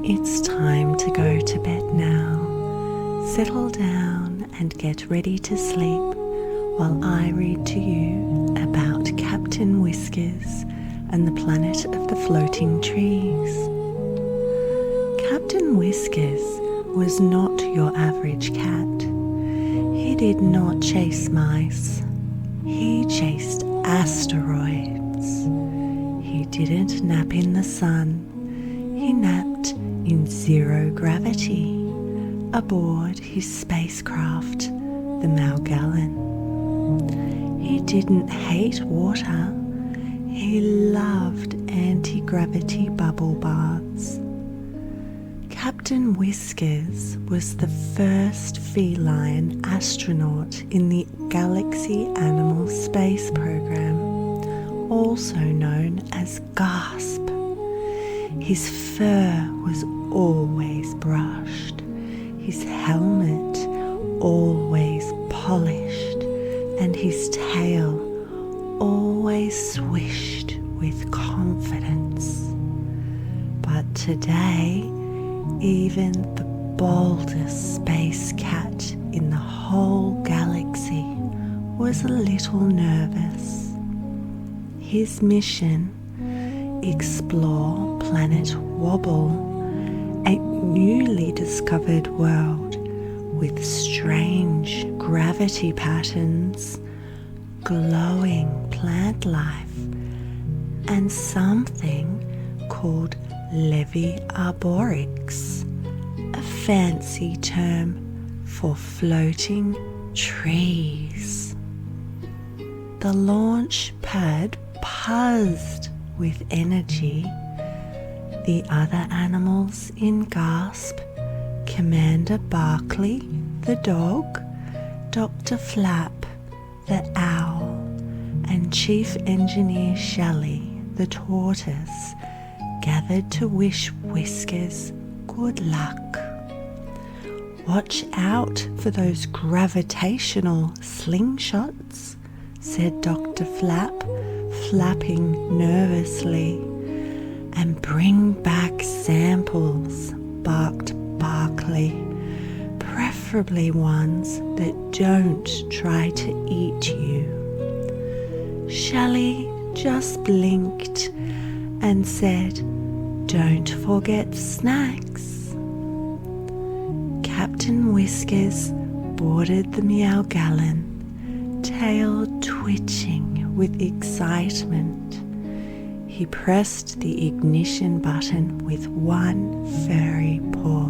It's time to go to bed now. Settle down and get ready to sleep while I read to you about Captain Whiskers and the planet of the floating trees. Captain Whiskers was not your average cat. He did not chase mice. He chased asteroids. He didn't nap in the sun. He napped in zero gravity aboard his spacecraft, the Magellan. He didn't hate water. He loved anti-gravity bubble baths. Captain Whiskers was the first feline astronaut in the Galaxy Animal Space Program, also known as GASP. His fur was always brushed, his helmet always polished, and his tail always swished with confidence. But today, even the boldest space cat in the whole galaxy was a little nervous. His mission: explore planet Wobble, a newly discovered world with strange gravity patterns, glowing plant life, and something called Leviarborics, a fancy term for floating trees. The launch pad buzzed with energy. The other animals in GASP, Commander Barkley, the dog, Dr. Flap, the owl, and Chief Engineer Shelley, the tortoise, gathered to wish Whiskers good luck. "Watch out for those gravitational slingshots," said Dr. Flap, flapping nervously. "And bring back samples," barked Barkley, "preferably ones that don't try to eat you." Shelley just blinked and said, "Don't forget snacks." Captain Whiskers boarded the Magellan, tail twitching with excitement. He pressed the ignition button with one furry paw.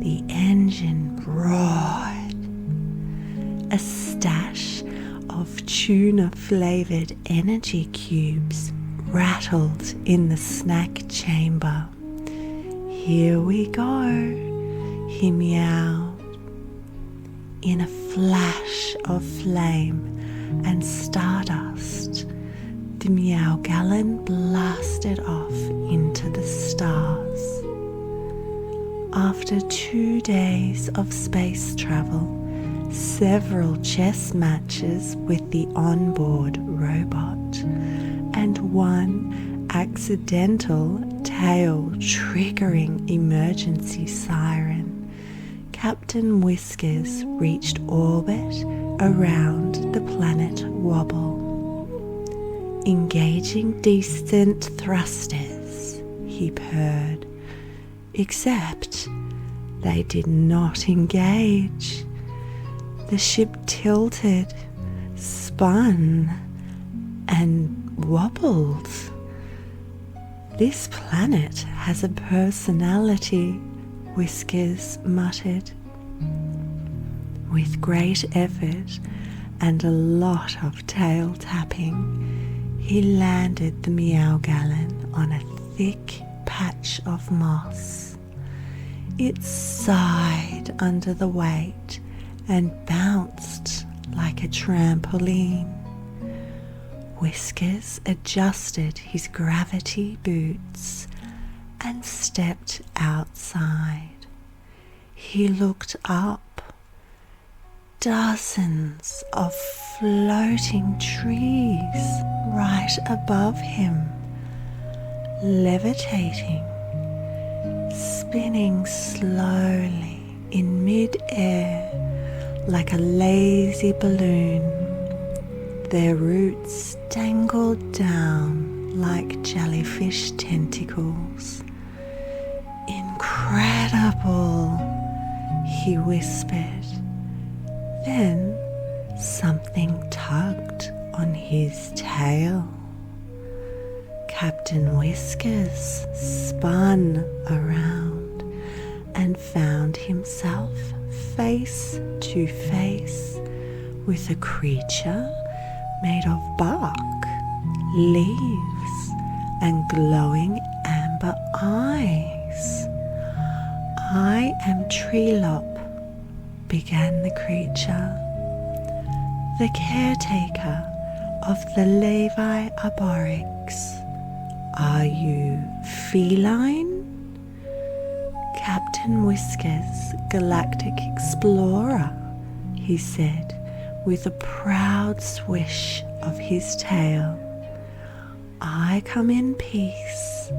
The engine roared. A stash of tuna-flavoured energy cubes rattled in the snack chamber. "Here we go," he meowed. In a flash of flame and stardust, the Magellan blasted off into the stars. After 2 days of space travel, several chess matches with the onboard robot, and one accidental tail-triggering emergency siren, Captain Whiskers reached orbit around the planet Wobble. "Engaging descent thrusters," he purred, except they did not engage. The ship tilted, spun, and wobbled. "This planet has a personality," Whiskers muttered. With great effort and a lot of tail tapping, he landed the Magellan on a thick patch of moss. It sighed under the weight and bounced like a trampoline. Whiskers adjusted his gravity boots and stepped outside. He looked up. Dozens of floating trees right above him, levitating. spinning slowly in mid-air like a lazy balloon. Their roots dangled down like jellyfish tentacles. "Incredible," he whispered. Then something tugged on his tail. Captain Whiskers spun around and found himself face to face with a creature made of bark, leaves, and glowing amber eyes. "I am Treelop," began the creature, "the caretaker of the Levi Arborics. Are you feline?" "Captain Whiskers, galactic explorer," he said with a proud swish of his tail. "I come in peace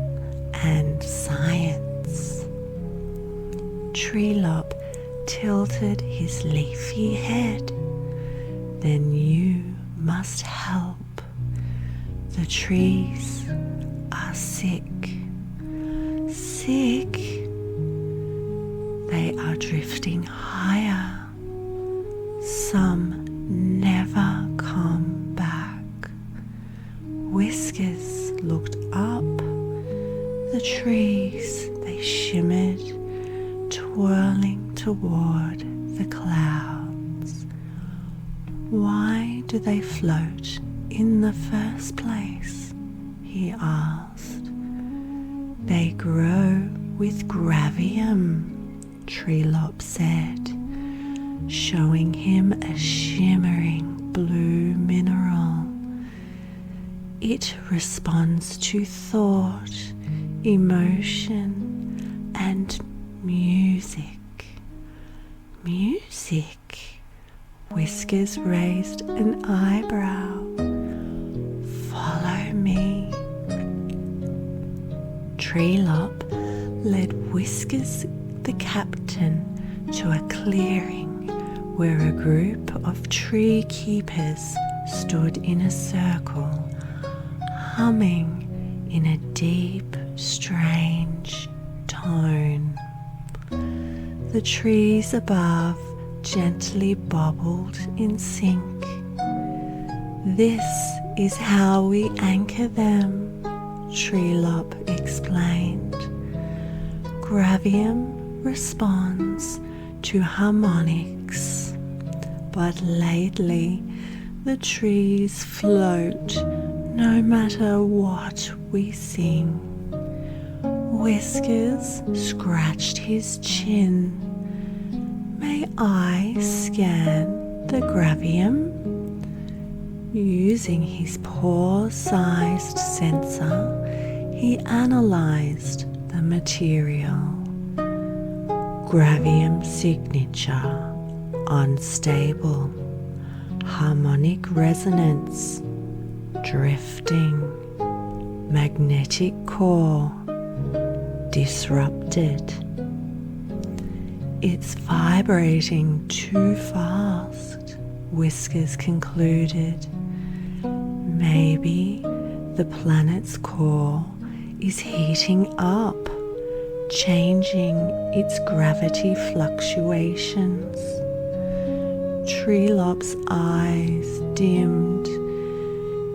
and science." Treelop tilted his leafy head. "Then you must help. The trees are sick." "Sick?" "They are drifting higher. Some never come back." Whiskers looked up. The trees, they shimmered, twirling toward the clouds. "Why do they float in the first place?" he asked. "They grow with gravium," Treelop said, showing him a shimmering blue mineral. "It responds to thought, emotion, and music." "Music?" Whiskers raised an eyebrow. "Follow me." Treelop led Whiskers the captain to a clearing where a group of tree keepers stood in a circle, humming in a deep, strange tone. The trees above gently bobbled in sync. "This is how we anchor them," Treelop explained. "Gravium responds to harmonics, but lately the trees float no matter what we sing." Whiskers scratched his chin. "May I scan the gravium?" Using his paw-sized sensor, he analyzed the material. Gravium signature: unstable. Harmonic resonance: drifting. Magnetic core: disrupted. "It's vibrating too fast," Whiskers concluded. "Maybe the planet's core is heating up, changing its gravity fluctuations." Treelop's eyes dimmed.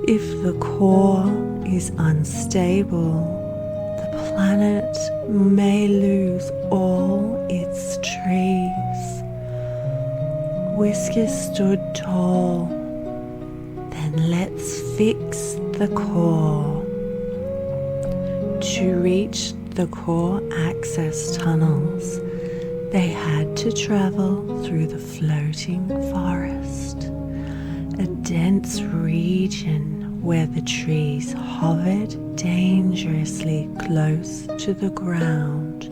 "If the core is unstable, the planet may lose all its trees." Whiskers stood tall. "Then let's fix the core." To reach the core access tunnels, they had to travel through the floating forest, a dense region where the trees hovered dangerously close to the ground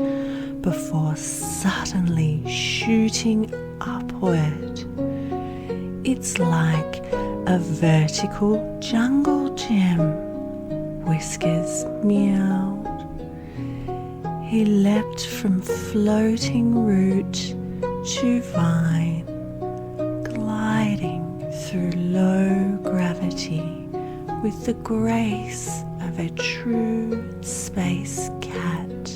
before suddenly shooting upward. "It's like a vertical jungle gym," Whiskers meowed. He leapt from floating root to vine, gliding through low gravity with the grace of a true space cat.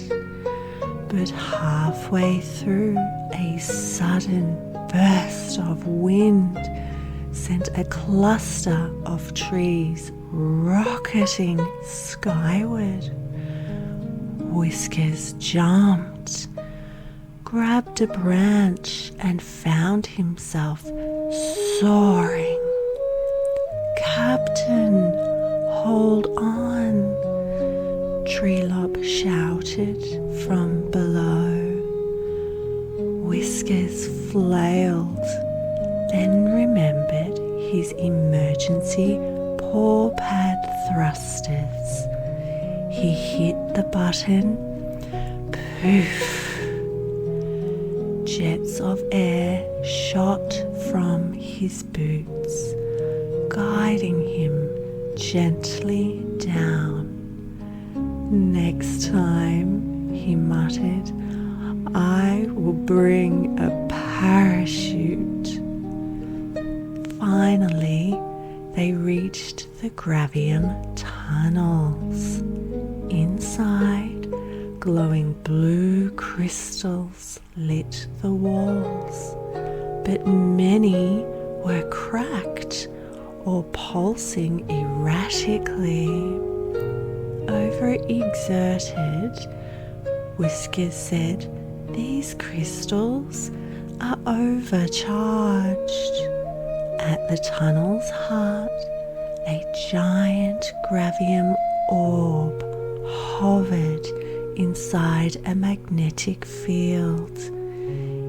But halfway through, a sudden burst of wind sent a cluster of trees rocketing skyward. Whiskers jumped, grabbed a branch, and found himself soaring. "Captain, hold on," Treelop shouted from below. Whiskers flailed, then remembered his emergency paw pad thrusters. He hit the button. Poof! Jets of air shot from his boots, guiding him gently down. "Next time," he muttered, "I will bring a parachute." Finally, they reached the gravium tunnels. Inside, glowing blue crystals lit the walls, but many were cracked or pulsing erratically. Overexerted, Whiskers said, "These crystals are overcharged." At the tunnel's heart, a giant gravium orb hovered inside a magnetic field.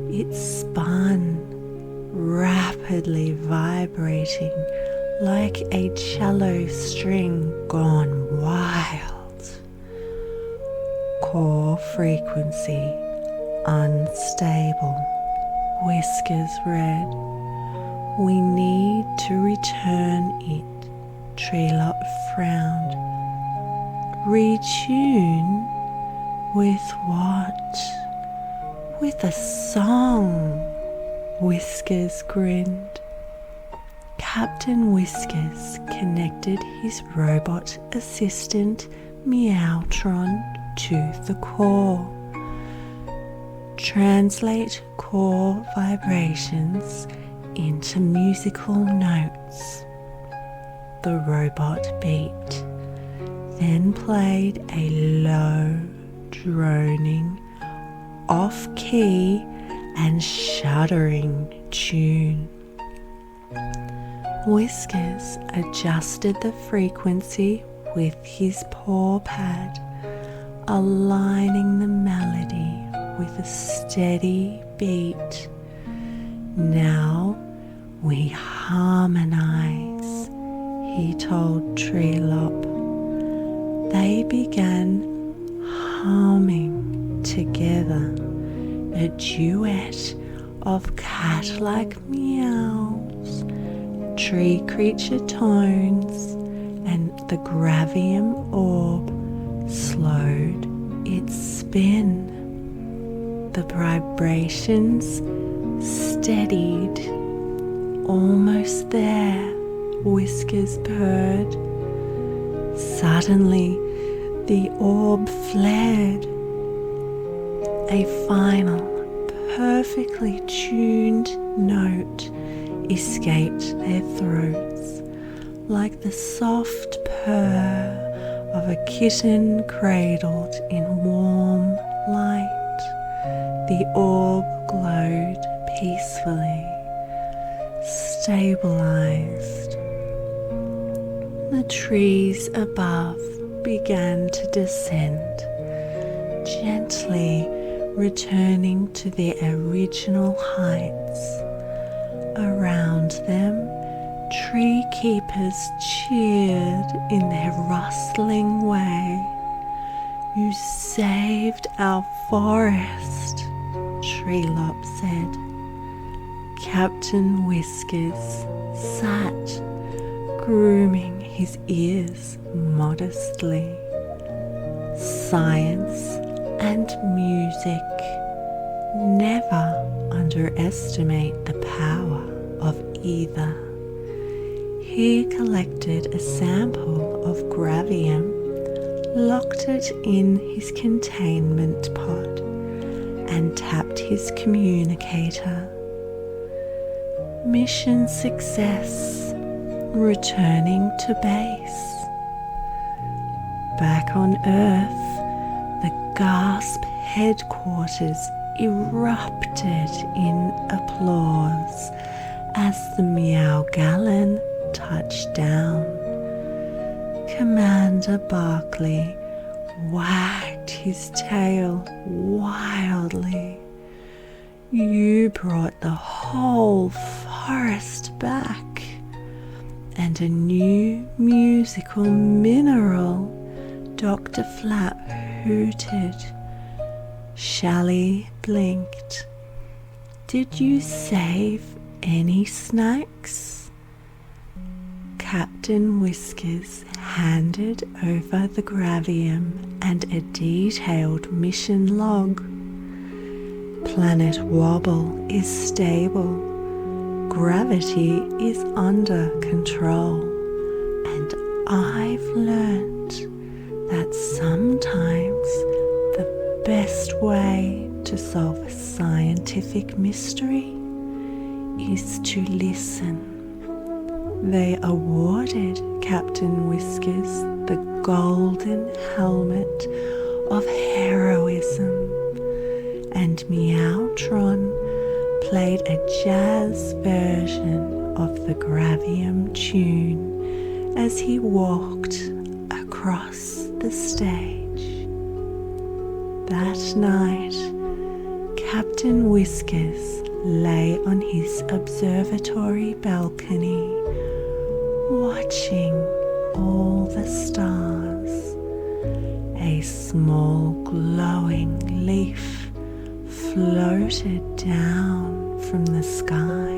It spun, rapidly vibrating like a cello string gone wild. "Core frequency unstable," Whiskers read. "We need to return it," Treelop frowned. "Retune? With what?" "With a song," Whiskers grinned. Captain Whiskers connected his robot assistant Meowtron to the core. "Translate core vibrations into musical notes." The robot beeped, then played a low, droning, off-key and shuddering tune. Whiskers adjusted the frequency with his paw pad, aligning the melody with a steady beat. "Now we harmonize," he told Treelop. They began humming together, a duet of cat-like meows, tree creature tones, and the gravium orb slowed its spin. The vibrations steadied. "Almost there," Whiskers purred. Suddenly, the orb flared. A final, perfectly tuned note escaped their throats, like the soft purr of a kitten cradled in warm light. The orb glowed peacefully, stabilized. The trees above began to descend, gently returning to their original heights. Around them, tree keepers cheered in their rustling way. "You saved our forest," Treelop said. Captain Whiskers sat, grooming his ears modestly. "Science and music. Never underestimate the power of either. He collected a sample of gravium, locked it in his containment pod, and tapped his communicator. Mission success. Returning to base. Back on Earth, the Gasp headquarters erupted in applause as the Meow Gallon touched down. Commander Barkley wagged his tail wildly. You brought the whole forest back, and a new musical mineral, Dr. Flap hooted. Shally blinked. Did you save any snacks? Captain Whiskers handed over the gravium and a detailed mission log. Planet Wobble is stable. Gravity is under control. And I've learned that sometimes the best way to solve a scientific mystery is to listen. They awarded Captain Whiskers the golden helmet of heroism, and Meowtron played a jazz version of the gravium tune as he walked across the stage. That night, Captain Whiskers lay on his observatory balcony, watching all the stars. A small glowing leaf floated down from the sky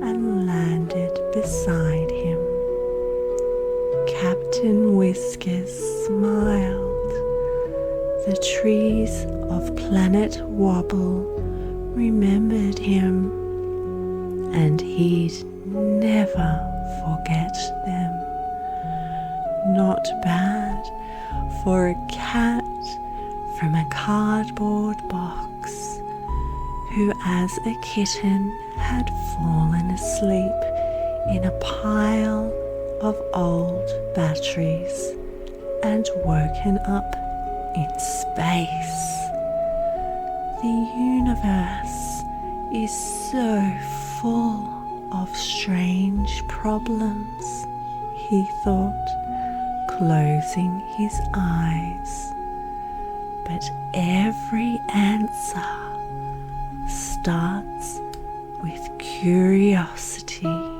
and landed beside him. Captain Whiskers smiled. The trees of Planet Wobble remembered him, and he'd never forget them. Not bad for a cat from a cardboard box who as a kitten had fallen asleep in a pile of old batteries and woken up in space. The universe is so full of strange problems, he thought, closing his eyes. But every answer starts with curiosity.